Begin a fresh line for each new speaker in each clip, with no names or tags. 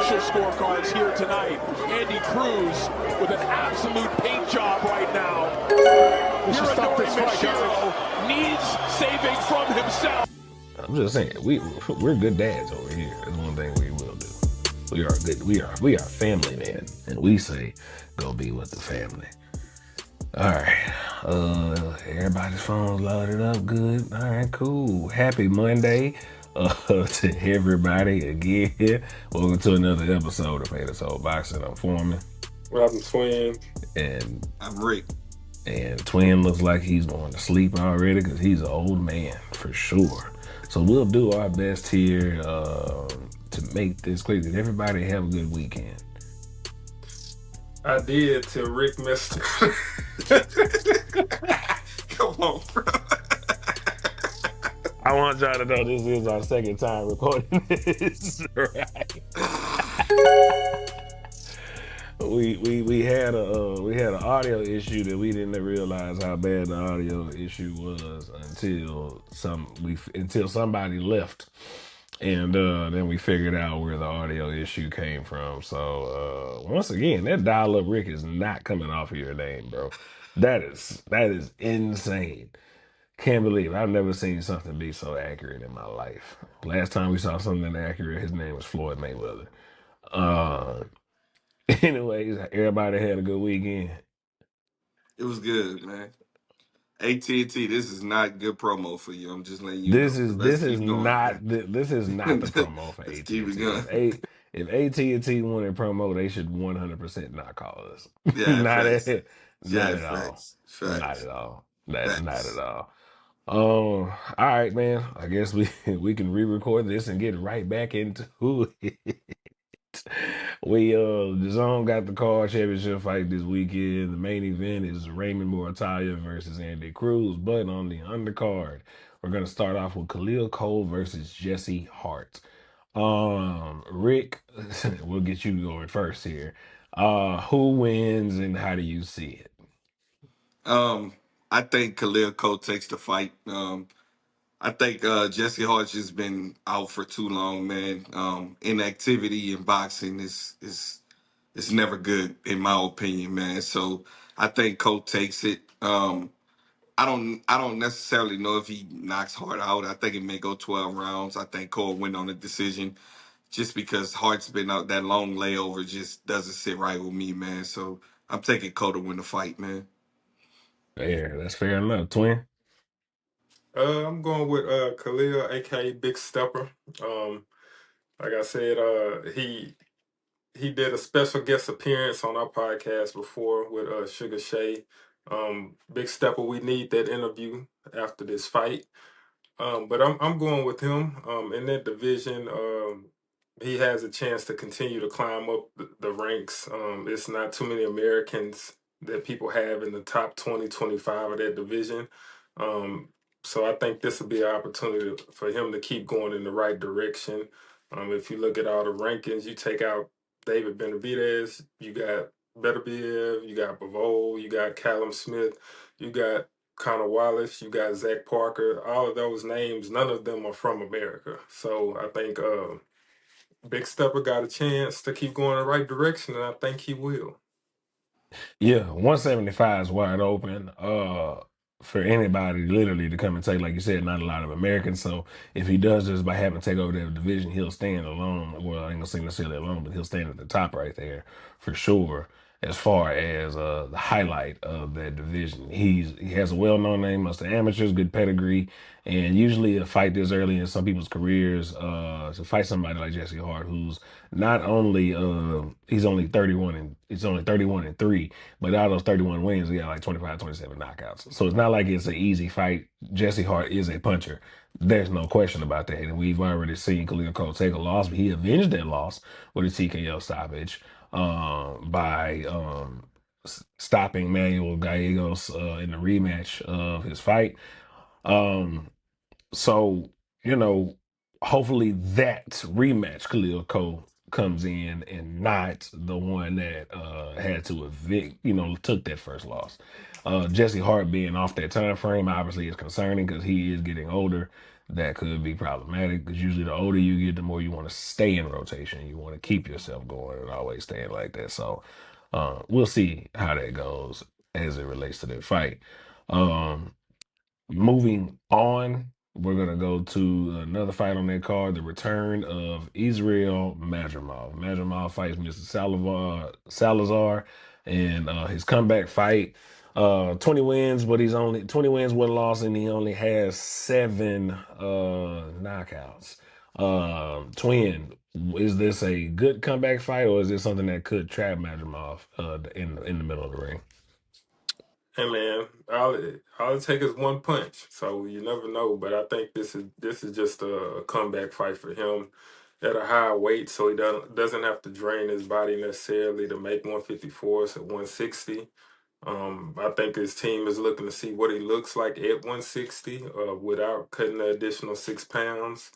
official scorecards here tonight. Andy Cruz with an absolute paint job right now. Miradori Machiro needs saving from himself.
I'm just saying, we're good dads over here. That's one thing we will do. We are family, man, and we say go be with the family. All right, everybody's phones loaded up good. All right, cool. Happy Monday to everybody again. Welcome to another episode of Pay This Whole Boxing. I'm Foreman.
I'm Twin.
And
I'm Rick.
And Twin looks like he's going to sleep already because he's an old man for sure. So we'll do our best here to make this quick. Did everybody have a good weekend?
I did till Rick missed it.
Come on, bro.
I want y'all to know this is our second time recording this, right? We had an audio issue that we didn't realize how bad the audio issue was until somebody left, and then we figured out where the audio issue came from. So once again, that dial up Rick is not coming off of your name, bro. That is insane. Can't believe I've never seen something be so accurate in my life. Last time we saw something accurate, his name was Floyd Mayweather. Anyways, everybody had a good weekend.
It was good, man. AT&T, this is not good promo for you. I'm just letting you
This
know.
is not the promo for
Let's
AT&T.
keep it going.
If AT&T wanted promo, they should 100% not call us.
Yeah,
not
facts.
at
Yeah,
not at all.
facts.
Not at all. That's not
Facts.
at all. All right, man. I guess we can re-record this and get right back into it. DAZN got the car championship fight this weekend. The main event is Raymond Muratalla versus Andy Cruz. But on the undercard, we're gonna start off with Khalil Coe versus Jesse Hart. Rick, we'll get you going first here. Who wins and how do you see it?
I think Khalil Coe takes the fight. I think Jesse Hart's just been out for too long, man. Inactivity in boxing is never good, in my opinion, man. So I think Coe takes it. I don't necessarily know if he knocks Hart out. I think it may go 12 rounds. I think Cole win on a decision just because Hart's been out that long layover just doesn't sit right with me, man. So I'm taking Cole to win the fight, man.
Yeah, that's fair enough, Twin.
I'm going with Khalil, aka Big Stepper. Like I said, he did a special guest appearance on our podcast before with Sugar Shay. Big Stepper, we need that interview after this fight. But I'm going with him. In that division, he has a chance to continue to climb up the ranks. It's not too many Americans that people have in the top 20, 25 of that division. So I think this will be an opportunity for him to keep going in the right direction. If you look at all the rankings, you take out David Benavidez, you got Beterbiev, you got Bivol, you got Callum Smith, you got Connor Wallace, you got Zach Parker. All of those names, none of them are from America. So I think Big Stepper got a chance to keep going in the right direction, and I think he will.
Yeah, 175 is wide open. For anybody literally to come and take, like you said, not a lot of Americans. So if he does just by having to take over that division, he'll stand alone. Well, I ain't gonna say necessarily alone, but he'll stand at the top right there for sure. As far as the highlight of that division, he has a well-known name amongst the amateurs, good pedigree, and usually a fight this early in some people's careers, to fight somebody like Jesse Hart, who's not only he's only 31 and 3, but out of those 31 wins, he got like 25, 27 knockouts. So it's not like it's an easy fight. Jesse Hart is a puncher. There's no question about that. And we've already seen Khalil Coe take a loss, but he avenged that loss with a TKO stoppage by stopping Manuel Gallegos in the rematch of his fight. So, hopefully that rematch Khalil Coe comes in and not the one that had to evict, took that first loss. Jesse Hart being off that time frame obviously is concerning because he is getting older. that could be problematic because usually the older you get, the more you want to stay in rotation. You want to keep yourself going and always staying like that. So we'll see how that goes as it relates to that fight. Um, Moving on, we're gonna go to another fight on that card: the return of Israil Madrimov. Madrimov fights Mr. Salazar, and his comeback fight. 20 wins, but he's only 20 wins, one loss, and he only has seven knockouts. Twin, is this a good comeback fight, or is this something that could trap Madrimov in the middle of the ring?
Hey man, all it takes is one punch, so you never know. But I think this is just a comeback fight for him at a high weight, so he doesn't have to drain his body necessarily to make 154. It's at 160. I think his team is looking to see what he looks like at 160 without cutting the additional 6 pounds.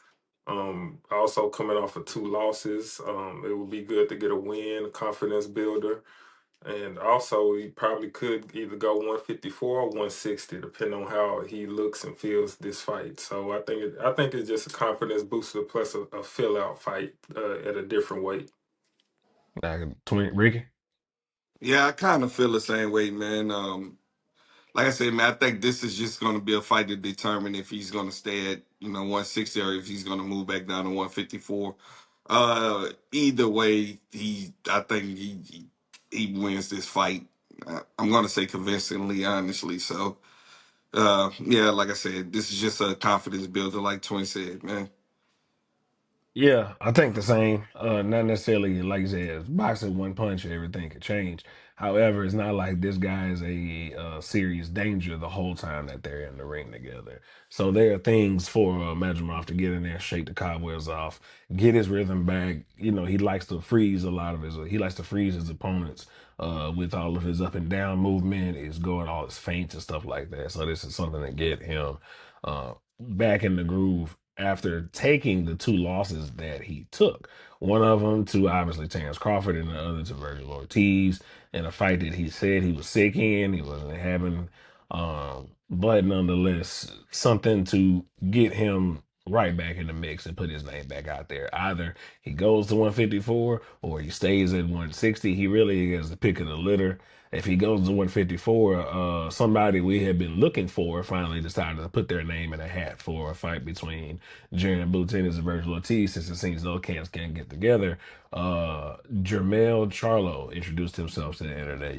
Also coming off of two losses, it would be good to get a win, confidence builder. And also, he probably could either go 154 or 160, depending on how he looks and feels this fight. So I think it's just a confidence booster plus a fill out fight at a different weight.
Twin Ricky.
Yeah, I kind of feel the same way, man. Like I said, man, I think this is just going to be a fight to determine if he's going to stay at 160 or if he's going to move back down to 154. Either way, I think he wins this fight. I'm going to say convincingly, honestly. So, yeah, like I said, this is just a confidence builder, like Twin said, man.
Yeah, I think the same. Not necessarily like you said, boxing one punch, everything could change. However, it's not like this guy is a serious danger the whole time that they're in the ring together. So there are things for Madrimov to get in there, shake the cobwebs off, get his rhythm back. You know, he likes to freeze a lot of his. He likes to freeze his opponents with all of his up and down movement, is going all his feints and stuff like that. So this is something to get him back in the groove after taking the two losses that he took. One of them to obviously Terrence Crawford and the other to Virgil Ortiz in a fight that he said he was sick in. He wasn't having, but nonetheless, something to get him right back in the mix and put his name back out there. Either he goes to 154 or he stays at 160. He really is the pick of the litter. If he goes to 154, somebody we had been looking for finally decided to put their name in a hat for a fight between Jaron Buchanan and Virgil Ortiz, since it seems those cats can't get together. Jermell Charlo introduced himself to the internet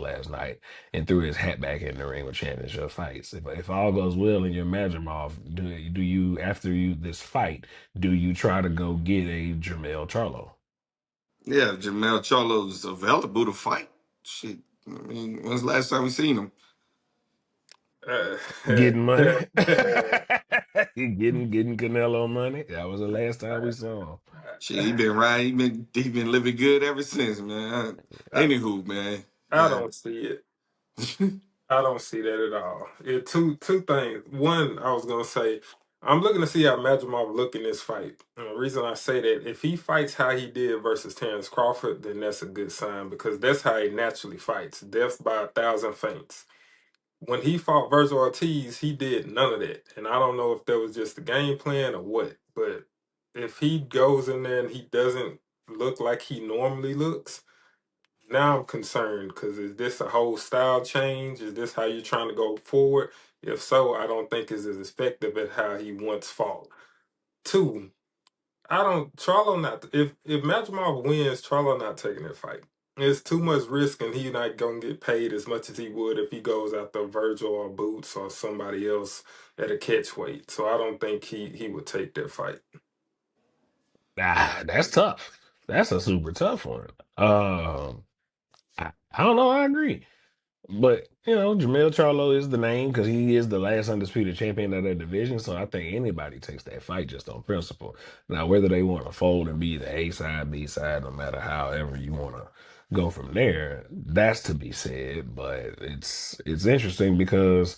last night, and threw his hat back in the ring with championship fights. If all goes well in your Madrimov, do you after this fight, do you try to go get a Jermell Charlo?
Yeah, Jamel Charlo's available to fight. Shit. I mean, when's the last time we seen him?
Uh,
Getting money. getting Canelo money. That was the last time we saw him.
Shit, he been riding. He been living good ever since, man.
I,
Anywho, man.
I don't see it. I don't see that at all. Two things. One, I was gonna say, I'm looking to see how Madrimov look in this fight. And the reason I say that, if he fights how he did versus Terrence Crawford, then that's a good sign because that's how he naturally fights, death by 1,000 feints. When he fought Virgil Ortiz, he did none of that, and I don't know if that was just the game plan or what. But if he goes in there and he doesn't look like he normally looks, now I'm concerned because is this a whole style change? Is this how you're trying to go forward? If so, I don't think it's as effective as how he once fought. Two, I don't Charlo not if Madrimov wins, Charlo not taking that fight. It's too much risk, and he not gonna get paid as much as he would if he goes after Virgil or Boots or somebody else at a catch weight. So I don't think he would take that fight.
That's tough. That's a super tough one. I don't know. I agree. But Jamel Charlo is the name because he is the last undisputed champion of that division. So I think anybody takes that fight just on principle. Now, whether they want to fold and be the A side, B side, no matter however you want to go from there, that's to be said. But it's interesting because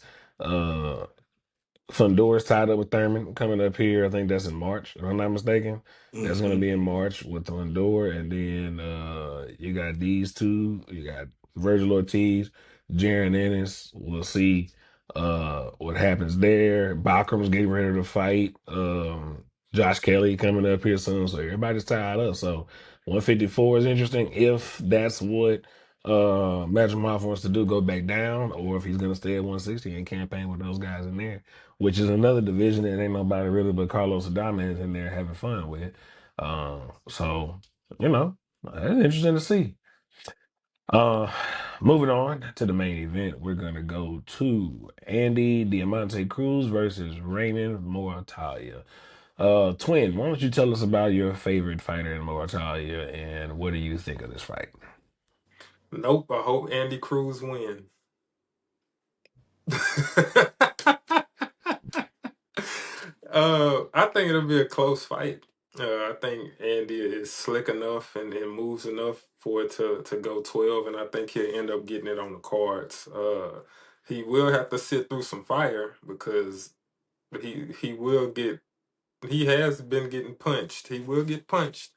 Fundor's tied up with Thurman coming up here. I think that's in March, if I'm not mistaken. That's going to
Mhm.
be in March with Fundor. And then you got these two. You got Virgil Ortiz, Jaron Ennis. We'll see What happens there? Bachram's getting ready to fight. Josh Kelly coming up here soon, so everybody's tied up. So 154 is interesting if that's what Madrimov wants to do, go back down, or if he's gonna stay at 160 and campaign with those guys in there, which is another division that ain't nobody really but Carlos Adames in there having fun with. So you know, it's interesting to see. Uh, Moving on to the main event, we're gonna go to Andy Diamante Cruz versus Raymond Muratalla. Twin, why don't you tell us about your favorite fighter in Muratalla and what do you think of this fight?
Nope. I hope Andy Cruz win. I think it'll be a close fight. I think Andy is slick enough and moves enough for it to go 12, and I think he'll end up getting it on the cards. He will have to sit through some fire because he will get he has been getting punched. He will get punched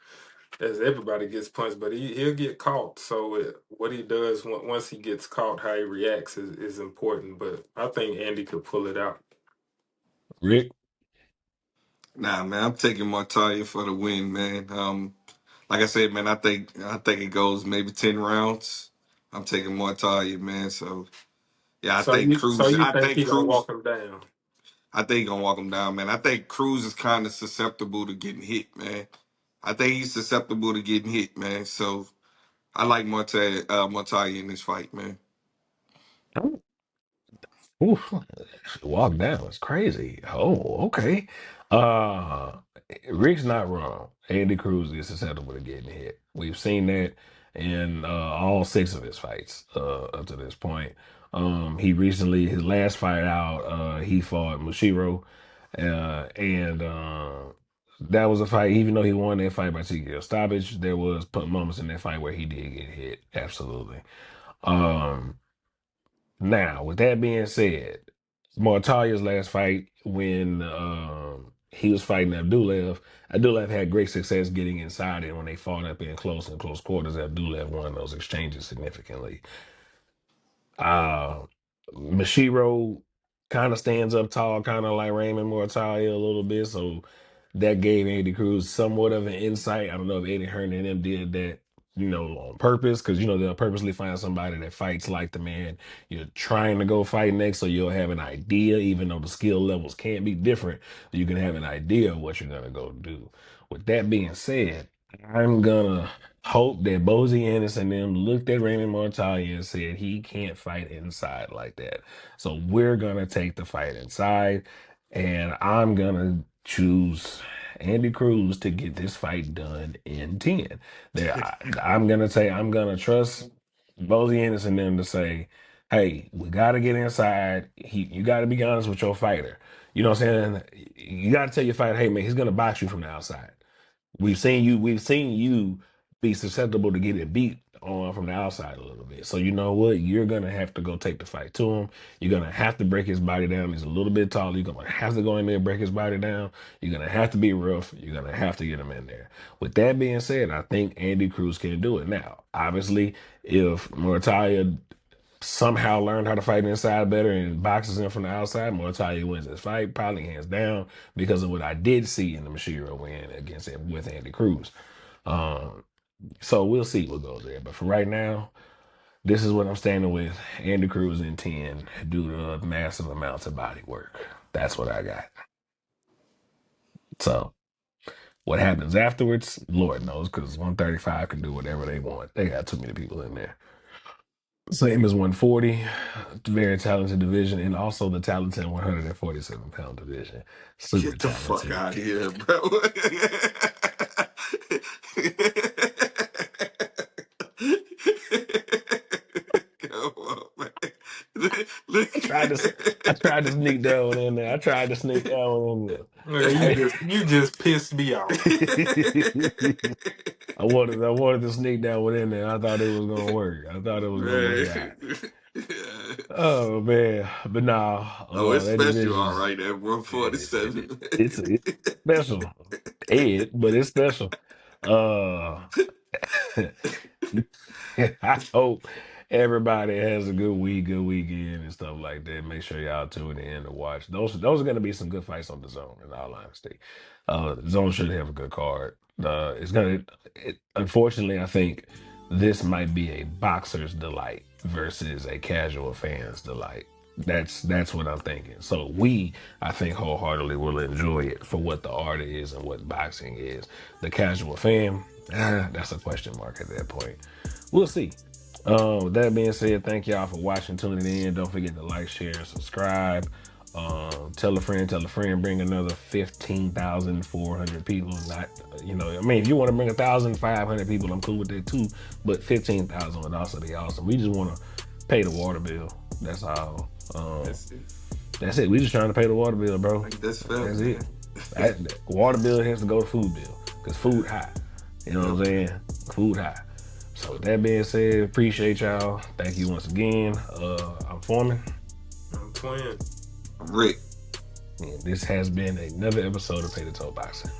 as everybody gets punched, but he'll get caught. So what he does once he gets caught, how he reacts is important. But I think Andy could pull it out.
Rick?
Nah, man, I'm taking Montoya for the win, man. Like I said, man, I think it goes maybe 10 rounds. I'm taking Montoya, man. So yeah, I
So
think
you so
Cruz.
you
I
think
think
he gonna
Cruz.
walk him down?
I think he gonna walk him down, man. I think Cruz is kind of susceptible to getting hit, man. I think he's susceptible to getting hit, man. So I like Montoya in this fight, man.
Ooh, walk down. It's crazy. Oh, okay. Uh Rick's not wrong. Andy Cruz is susceptible to getting hit. We've seen that in all six of his fights up to this point. He recently his last fight out, he fought Mushiro, and that was a fight. Even though he won that fight by TKO stoppage, there was moments in that fight where he did get hit. Absolutely. Um, Now, with that being said, Mortalia's last fight when he was fighting Abdullev, Abdullev had great success getting inside it when they fought up in close quarters. Abdullev won those exchanges significantly. Uh, Mashiro kind of stands up tall, kind of like Raymond Mortalia a little bit. So that gave Andy Cruz somewhat of an insight. I don't know if Eddie Hearn and them did that, on purpose, because they'll purposely find somebody that fights like the man you're trying to go fight next, so you'll have an idea, even though the skill levels can't be different, you can have an idea of what you're gonna go do. With that being said, I'm gonna hope that Bozy Ennis and them looked at Raymond Mortalia and said he can't fight inside like that. So we're gonna take the fight inside, and I'm gonna choose Andy Cruz to get this fight done in 10. I'm gonna trust Bozy Ennis and them to say, hey, we gotta get inside. You gotta be honest with your fighter. You know what I'm saying? You gotta tell your fighter, hey man, he's gonna box you from the outside. We've seen you be susceptible to getting beat on from the outside a little bit. So you know what? You're gonna have to go take the fight to him. You're gonna have to break his body down. He's a little bit taller. You're gonna have to go in there and break his body down. You're gonna have to be rough. You're gonna have to get him in there. With that being said, I think Andy Cruz can do it. Now, obviously, if Mortalia somehow learned how to fight inside better and boxes in from the outside, Mortalia wins this fight, probably hands down, because of what I did see in the Mashiro win against him with Andy Cruz. Um, so we'll see what goes there. But for right now, this is what I'm standing with. Andy Cruz in 10 due to massive amounts of body work. That's what I got. So what happens afterwards, Lord knows, because 135 can do whatever they want. They got too many people in there. Same as 140, very talented division, and also the talented 147-pound division. Super
Get the fuck
talented.
out of here, bro. Come on, man.
I tried to, I tried to sneak that one in there. I tried to sneak that one in
Yeah,
there.
you just pissed me off.
I wanted to sneak that one in there. I thought it was gonna work. I thought it was gonna work out.
Man. Yeah.
Oh man, but nah,
Oh, it's
that
special, all
division's
right, at
it,
147.
it's special, but it's special. Uh, I hope Everybody has a good week, good weekend, and stuff like that. Make sure y'all tune in to watch. Those are going to be some good fights on the zone. In all honesty, the zone should have a good card. It's gonna. Unfortunately, I think this might be a boxer's delight versus a casual fan's delight. That's what I'm thinking. So I think, wholeheartedly will enjoy it for what the art is and what boxing is. The casual fan, that's a question mark at that point. We'll see. With that being said, thank y'all for watching, tuning in. Don't forget to like, share, and subscribe. Tell a friend, bring another 15,400 people. Not, I mean, if you want to bring 1,500 people, I'm cool with that too. But 15,000 would also be awesome. We just want to pay the water bill. That's all.
That's it.
That's it. We just trying to pay the water bill, bro.
Like, that's fair.
That's it. Water bill has to go to food bill because food high. You know what I'm saying? Food high. So with that being said, appreciate y'all. Thank you once again. I'm Foreman.
I'm Twin.
I'm Rick.
And this has been another episode of Pay the Toe Boxing.